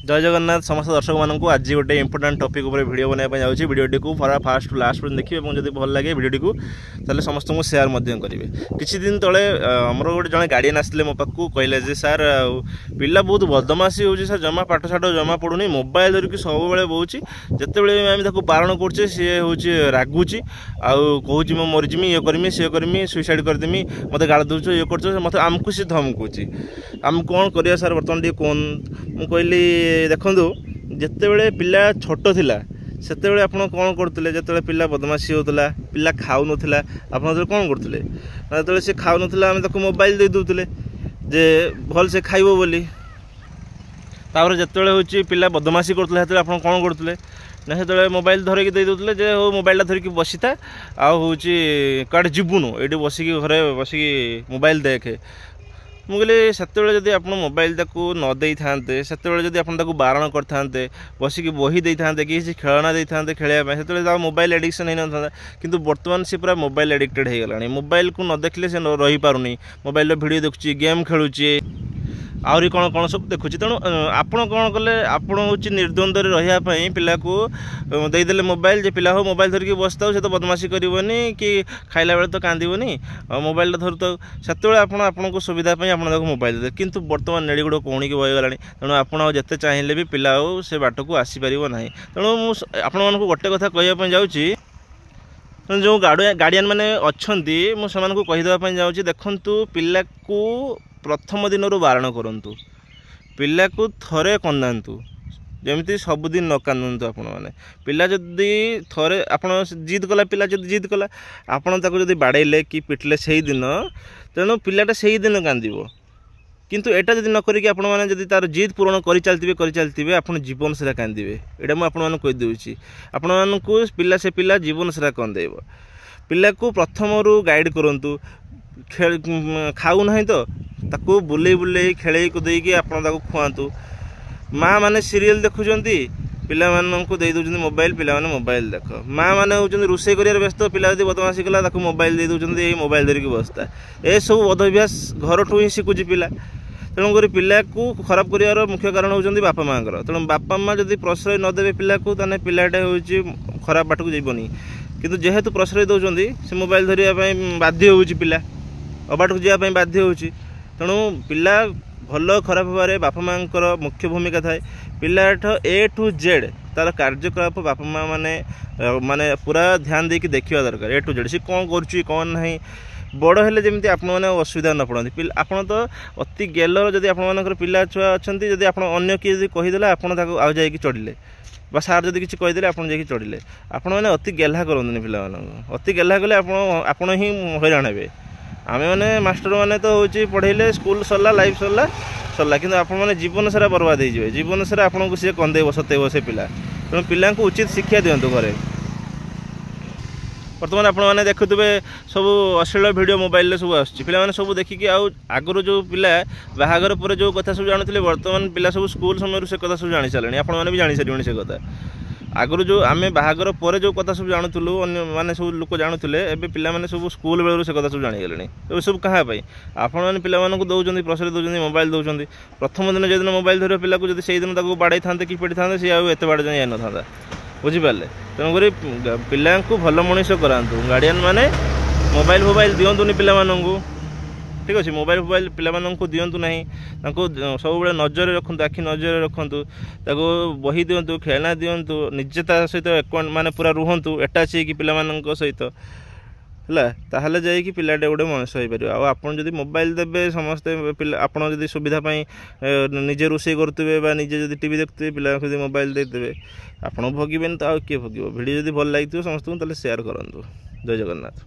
जय जगन्नाथ समस्त दर्शक मानक आज गोटे इंपोर्टाट टॉपिक उपर वीडियो बनाई जाऊँगी वीडियो को फास्ट टू लास्ट पर्यटन देखिए और जब भल लगे वीडियो को ताले समस्त को शेयर करेंगे। किसी दिन तले आमर गोटे जड़े गार्डियन आसते मो पाक कहले जे सार पिला बहुत बदमाशी हो सार जमा पाठ साठ जमा पड़ूनी मोबाइल धरिकी सब बेले बोची जिते आम बारण कर सी हूँ रागुची आउँ मो मरीजी ये करमी सी करमी सुइसाइड करदेमी मत गाड़ दूच ये कर मत आमको सी धमकुची आम कौन करिया सार बर्तमान टी कौन मु कहली देखु जिते पिला छोट थिला सेतेबेले आपण कौन करते जिते पिला बदमाशी होता पिला खाऊ नथिला आपण कौन करते जो से खाऊ नथिला आम ताको मोबाइल दे दूले जे भल से खाइबो बोली तापर जिते हूँ पिला बदमाशी करते आप कौन करते ना से मोबाइल धरिकी दे दूले जे हो मोबाइल धरिकी बसी था आउँ कड़े जीवुनु ये बसिकी घरे बसिकी मोबाइल देखे मुझे से जब आप मोबाइल न दे था से जब आप बारण करते बसिक बही दे था कि खेलना दे था खेलने से मोबाइल एडिक्शन हो ना कि बर्तमान सी पूरा मोबाइल एडिक्टेड हो गला मोबाइल को न देखले से रही पारुनी मोबाइल वीडियो देखुची गेम खेलुची आहरी कौन कौन सब देखुची तेणु आपड़ कौन कले आपड़ हूँ निर्द्वंद्व रही पिला को देदेले मोबाइल जे पिला हो मोबाइल धरिकी बसता से तो बदमाशी करनी कि खाइला बेले तो कांदीबनी मोबाइल धरता से आपन को सुविधा आप मोबाइल दे कि बर्तमान नेड़ी गुड़ कौणी की बहीगला तेणु आपड़ जिते चाहिए भी पिला से बाट को आसीपर ना तेणु मुझे गोटे कथा कहवाई जाऊँगी जो गार्डियन मैंने अच्छा मुझे कहीदेवाई जाऊँगी देखु पिला को प्रथम दिन बारण करूँ पिला को थरे कंदातु जमी सबुदिन न कांदतु आपण मैंने पिला जदि थरे आप जिद कला पिला जब जिद कला आपड़ जब बाड़े कि पिटले से ही दिन तेणु पिलाटा से ही दिन कांदो किंतु एटा जदि न करिक आपण माने जदि तार जिद पूरण करि चलतिबे आपण जीवन सारा कांदिबे एटा मु आपण माने कहि देउछि आपण मानकु पिला से पिला जीवन सारा कांदेबो पिला को प्रथम रु गाइड करंतु खाऊ नहीं तो ताकू बुले बुले खेले को देकी आपण ताकू खुआंतु माँ माने सीरियल देखुचंती पिला माननकु दे दउचंती मोबाइल पिला माने मोबाइल देख माँ माने होचंती रोषे करियर व्यस्त पिला जदि बदमाशी कला ताकू मोबाइल दे दउचंती ए मोबाइल धरिकी बसता ए सब बदअभ्यास घरठू ही शिखुची पिला तेणुक पिला को खराब कर मुख्य कारण होती बापा माँ तेणु बापा माँ जब प्रश्रय नदेवे पिला को ताने पिलाटा हूँ खराब बाट को जीवनी किंतु जेहेतु प्रश्रय दौरान से मोबाइल धरिया बाध्य होची पिला अबाट को जावाई बाध्य होची तेणु पिला भल खराब होबारे बापा माँ मुख्य भूमिका थाए पिलाठ ए टू जेड तार कार्यकलाप बापा माँ माने माने पूरा ध्यान देकी देखा दरकार ए टू जेड सी कौन करुच्ची कौन नहीं बड़ हेले जमी आपण मैंने असुविधा न पड़ती आपड़ तो अति गेलर जब आपर पिला छुआ अच्छा जब आप किए कहीदे आपड़ आउ जा चढ़िले बा सार जब किसी कहीदे आप चढ़िले आपण मैंने अति गेल्हा करते पिला अति गेल्हा कले आपण ही हैरान हे आम मैंने मास्टर मैंने तो हूँ पढ़ेले स्कूल सरला लाइफ सरला सरला कि आपने जीवन सारा बर्बाद हो जीवन सारा आपन को सी कंदेब सतेब से पिला तेणु पिला उचित शिक्षा दिंतु घरे बर्तमान आपण मैंने देखुवे सब अश्लील वीडियो मोबाइल सब आसने सब देखिकी आगुरी जो पिला बाहागर पर जो कथा सब जानते बर्तमान पिला सब स्कूल समय से कथा सब जानी सारे आपण मैंने भी जानी सारे से कथा आगुरी जो आम बाहागर पर जो कथा सब जानूलु मैंने सब लोक जानते एवं पिला सब स्कूल बेलू से कथा सब जानीगले ये सब क्या आपण मैंने पिला दौरान प्रश्रय दौरान मोबाइल दौरान प्रथम दिन जो दिन मोबाइल धर पिला को से दिन बाड़े था कि पिटी था सी आते बाड़ जाए ना था बुझिपारे तेणुक पिला भल मनीष करातु गार्डियन माने मोबाइल फोबाइल दिंतुनि पिला ठीक अच्छे मोबाइल फोबाइल पिला दिंतु ना सब नजर रखु आखि नजर रखु बही दिंतु खेलना दिंतु निजे ता सहित माने पूरा रुहतु एटाच हो पिला सहित है ताहले जाइए पिलाटे गोटे मनुष्य हो पार आपड़ जब मोबाइल देवे समस्ते पिला आपड़ जब सुविधापी निजे रोषे करुवे निजे जब टीवी देखुए पिला मोबाइल देदेवे आप भोगे तो आउ किए भोग वीडियो जब भल लगी समस्त शेयर करूँ। जय जगन्नाथ।